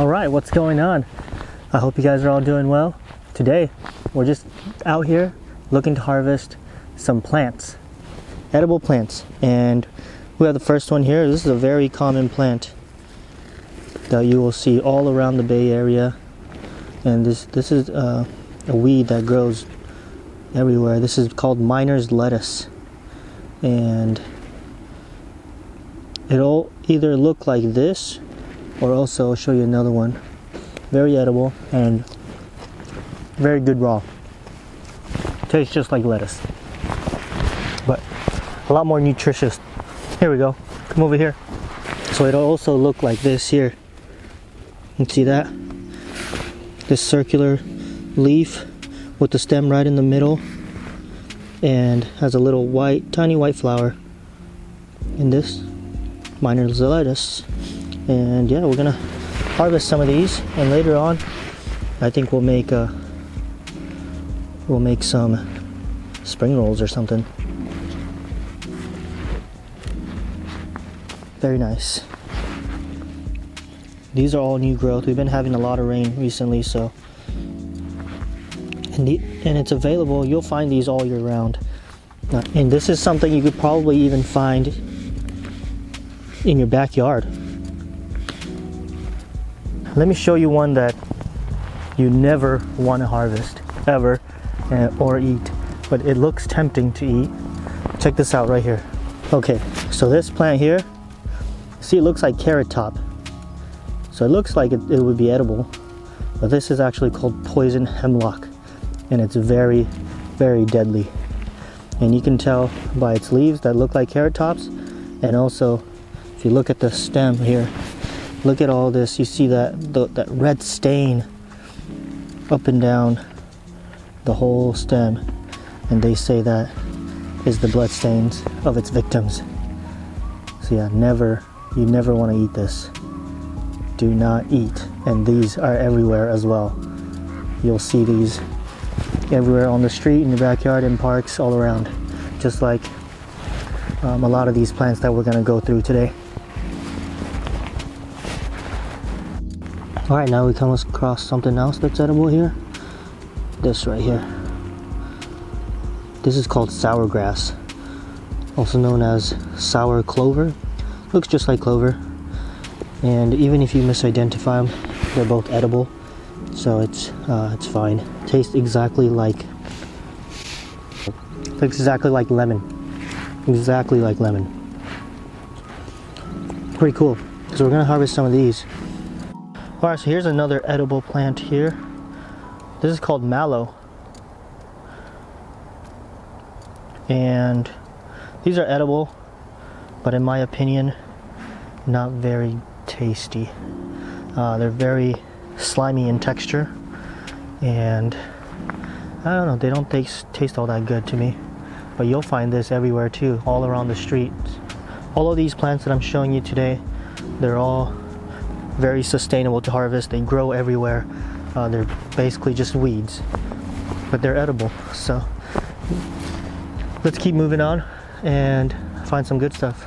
Alright, what's going on? I hope you guys are all doing well. Today, we're just out here looking to harvest some plants, edible plants. And we have the first one here. This is a very common plant that you will see all around the Bay Area. And this is a weed that grows everywhere. This is called miner's lettuce. And it'll either look like this, or also I'll show you another one. Very edible and very good raw. Tastes just like lettuce, but a lot more nutritious. Here we go. Come over here. So it'll also look like this here. You see that? This circular leaf with the stem right in the middle, and has a little white, tiny white flower. And this miner's lettuce. And yeah, we're gonna harvest some of these, and later on I think we'll make some spring rolls or something. Very nice. These are all new growth. We've been having a lot of rain recently, so and it's available. You'll find these all year round. And this is something you could probably even find in your backyard. Let me show you one that you never want to harvest ever or eat, but it looks tempting to eat. Check this out right here. Okay, so this plant here, see, it looks like carrot top. So it looks like it would be edible, but this is actually called poison hemlock, and it's very, very deadly. And you can tell by its leaves that look like carrot tops, and also if you look at the stem here, look at all this. You see that red stain up and down the whole stem, and they say that is the blood stains of its victims. So yeah, you never want to eat this. Do not eat. And these are everywhere as well. You'll see these everywhere on the street, in the backyard, in parks, all around, just like a lot of these plants that we're going to go through today. Alright, now we come across something else that's edible here. This right here. This is called sour grass, also known as sour clover. Looks just like clover, and even if you misidentify them, they're both edible, so it's fine. Tastes exactly like lemon. Exactly like lemon. Pretty cool. So we're gonna harvest some of these. Alright, so here's another edible plant here. This is called mallow. And these are edible, but in my opinion, not very tasty. They're very slimy in texture, and I don't know, they don't taste all that good to me. But you'll find this everywhere too, all around the streets. All of these plants that I'm showing you today, they're all very sustainable to harvest. They grow everywhere. They're basically just weeds, but they're edible. So let's keep moving on and find some good stuff.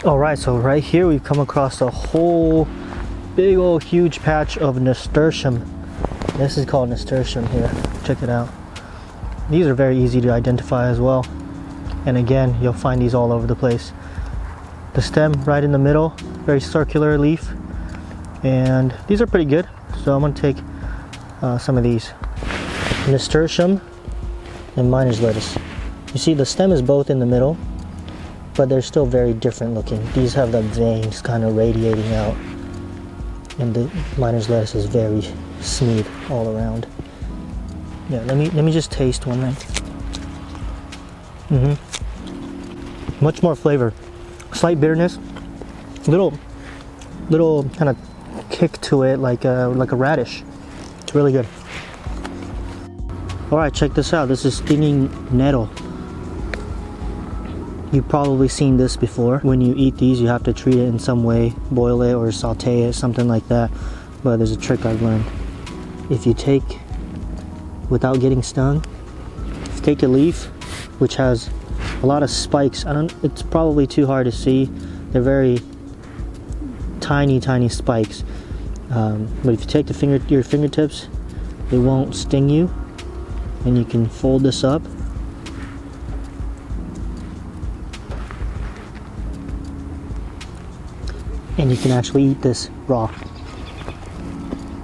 Alright, so right here we've come across a whole big old huge patch of nasturtium. This is called nasturtium here. Check it out. These are very easy to identify as well, and again, you'll find these all over the place. The stem right in the middle, very circular leaf, and these are pretty good. So I'm going to take some of these. Nasturtium and miner's lettuce. You see the stem is both in the middle, but they're still very different looking. These have the veins kind of radiating out, and the miner's lettuce is very smooth all around. Yeah, let me just taste one thing. Much more flavor, slight bitterness, little kind of kick to it, like a radish. It's really good. All right, check this out. This is stinging nettle. You've probably seen this before. When you eat these, you have to treat it in some way, boil it or saute it, something like that. But there's a trick I've learned. If you take, without getting stung, if you take a leaf which has a lot of spikes, it's probably too hard to see. They're very tiny spikes. But if you take your fingertips, it won't sting you, and you can fold this up. And you can actually eat this raw.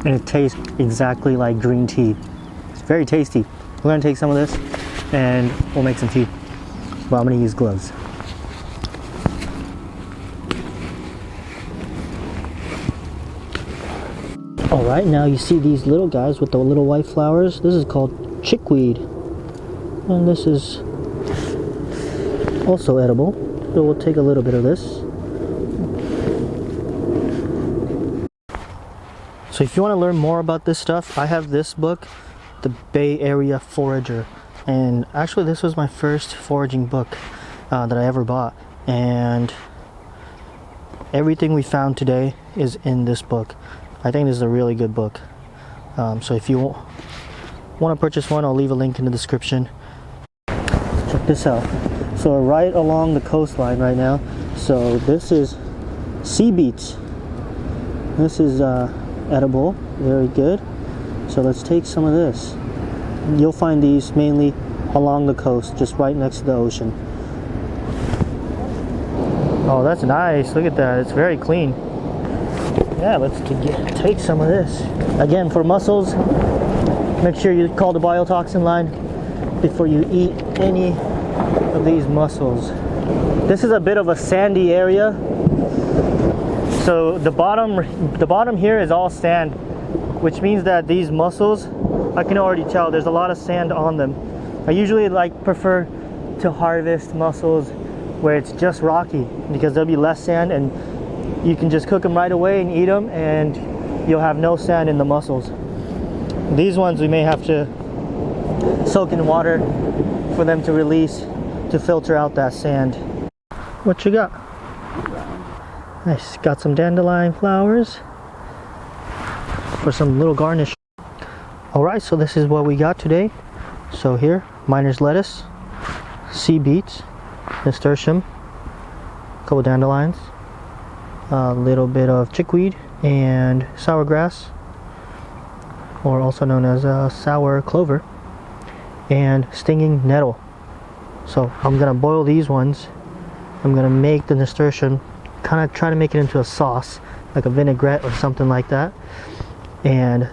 And it tastes exactly like green tea. It's very tasty. We're gonna take some of this and we'll make some tea. But I'm gonna use gloves. Alright, now you see these little guys with the little white flowers. This is called chickweed. And this is also edible. So we'll take a little bit of this. So if you want to learn more about this stuff, I have this book, The Bay Area Forager. And actually this was my first foraging book that I ever bought. And everything we found today is in this book. I think this is a really good book. So if you want to purchase one, I'll leave a link in the description. Check this out. So we're right along the coastline right now. So this is sea beets. This is edible, very good. So let's take some of this. You'll find these mainly along the coast, just right next to the ocean. Oh, that's nice. Look at that. It's very clean. Yeah, let's take some of this. Again, for mussels, make sure you call the biotoxin line before you eat any of these mussels. This is a bit of a sandy area. So the bottom here is all sand, which means that these mussels, I can already tell there's a lot of sand on them. I usually prefer to harvest mussels where it's just rocky, because there'll be less sand and you can just cook them right away and eat them, and you'll have no sand in the mussels. These ones we may have to soak in water for them to release, to filter out that sand. What you got? Nice. Got some dandelion flowers for some little garnish. Alright, so this is what we got today. So here, miner's lettuce, sea beets, nasturtium, a couple dandelions, a little bit of chickweed, and sour grass, or also known as sour clover, and stinging nettle. So I'm gonna boil these ones. I'm gonna make the nasturtium, kind of try to make it into a sauce, like a vinaigrette or something like that. And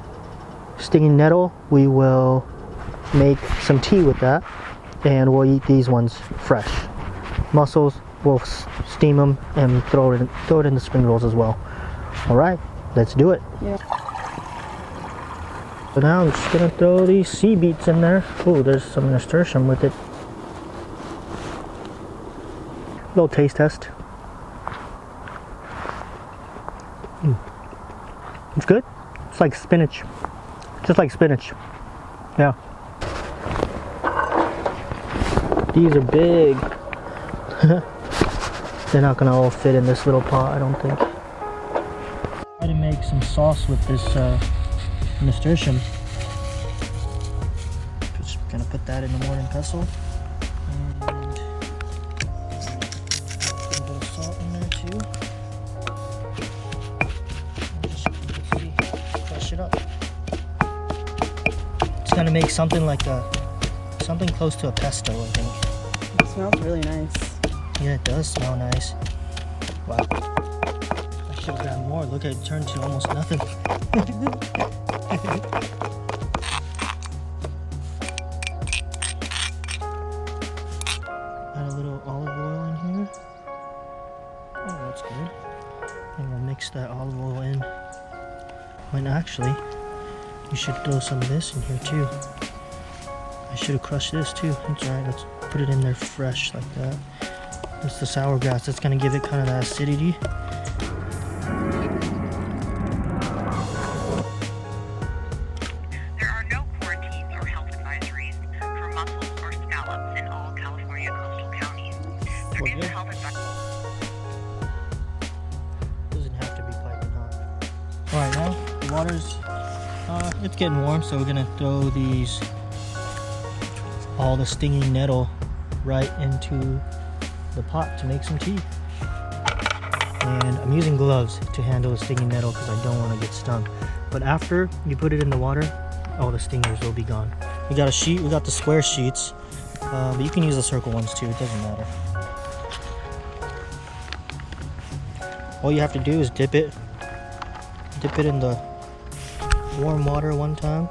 stinging nettle, we will make some tea with that, and we'll eat these ones fresh. Mussels, we'll steam them and throw it in the spring rolls as well. All right, let's do it. Yeah. So now I'm just gonna throw these sea beets in there. Oh, there's some nasturtium with it. Little taste test. It's good. It's like spinach. Just like spinach. Yeah. These are big. They're not gonna all fit in this little pot, I don't think. Try to make some sauce with this nasturtium. Just gonna put that in the morning pestle. And a little bit of salt in there too. And just crush it up. It's gonna make something like something close to a pesto, I think. It smells really nice. Yeah, it does smell nice. Wow. I should have grabbed more. Look, it turned to almost nothing. Add a little olive oil in here. Oh, that's good. And we'll mix that olive oil in. When actually, you should throw some of this in here too. I should have crushed this too. It's alright, let's put it in there fresh like that. It's the sour grass that's going to give it kind of that acidity. There are no quarantines or health advisories for mussels or scallops in all California coastal counties. There is a health advisory. Doesn't have to be piping hot. Alright, now the water's it's getting warm, so we're going to throw all the stinging nettle right into the pot to make some tea. And I'm using gloves to handle the stinging nettle because I don't want to get stung. But after you put it in the water, all the stingers will be gone. We got a sheet, we got the square sheets, but you can use the circle ones too, it doesn't matter. All you have to do is dip it in the warm water one time,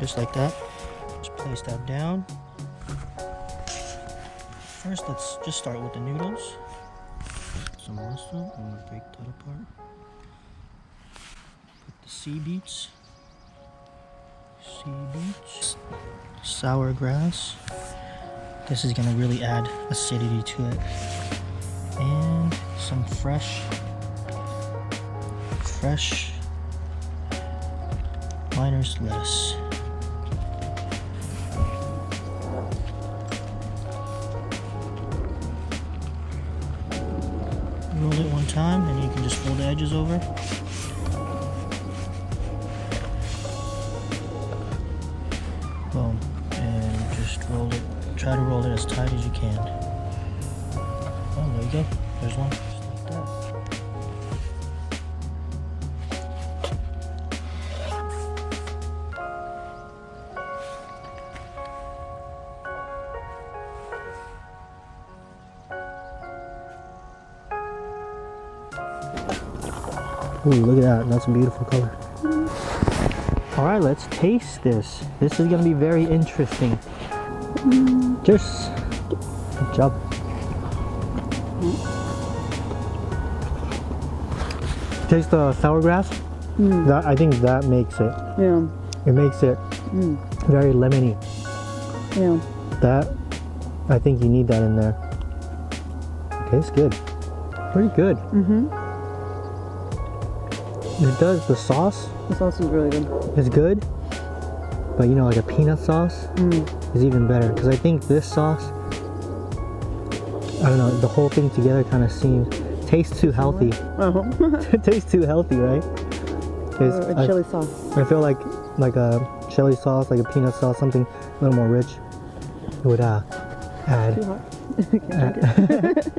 just like that. Just place that down. First, let's just start with the noodles. Some mussel, I'm gonna break that apart. Put the sea beets, sour grass. This is gonna really add acidity to it. And some fresh miner's lettuce. Roll it one time and you can just fold the edges over. Boom. And just roll it, try to roll it as tight as you can. Oh, there you go. There's one. Just like that. Ooh, look at that. That's a beautiful color. Alright, let's taste this. This is going to be very interesting. Cheers. Good job. Taste the sour grass. That, I think that makes it. Yeah. It makes it very lemony. Yeah. That, I think you need that in there. Tastes good. Pretty good. It does. The sauce The sauce is really good. is good, but you know, like a peanut sauce is even better, because I think this sauce, I don't know, the whole thing together kind of tastes too healthy. Oh. It tastes too healthy, right? A chili sauce. I feel like a chili sauce, like a peanut sauce, something a little more rich would add. Too hot. Can't drink it.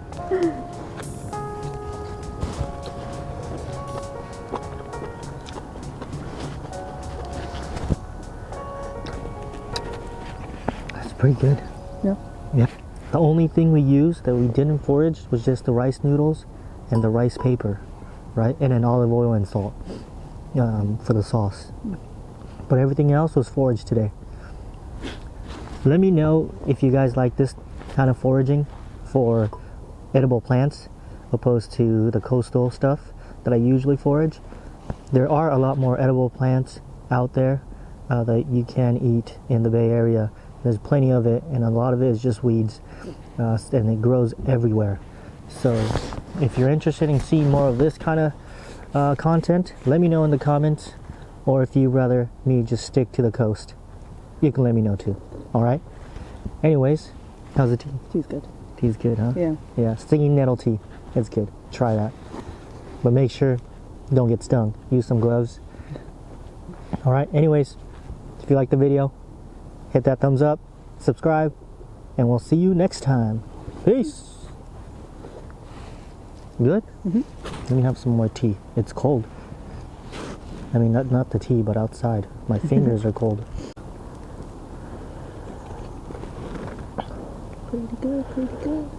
Pretty good. Yeah. Yeah. The only thing we used that we didn't forage was just the rice noodles and the rice paper, right? And then olive oil and salt for the sauce. But everything else was foraged today. Let me know if you guys like this kind of foraging for edible plants opposed to the coastal stuff that I usually forage. There are a lot more edible plants out there that you can eat in the Bay Area. There's plenty of it, and a lot of it is just weeds, and it grows everywhere. So if you're interested in seeing more of this kind of content, let me know in the comments, or if you'd rather me just stick to the coast, you can let me know too. Alright? Anyways, how's the tea? Tea's good. Tea's good, huh? Yeah. Yeah, stinging nettle tea. It's good. Try that. But make sure you don't get stung. Use some gloves. Alright, anyways, if you like the video, hit that thumbs up, subscribe, and we'll see you next time. Peace. Good? Let me have some more tea. It's cold. I mean, not the tea, but outside. My fingers are cold. Pretty good, pretty good.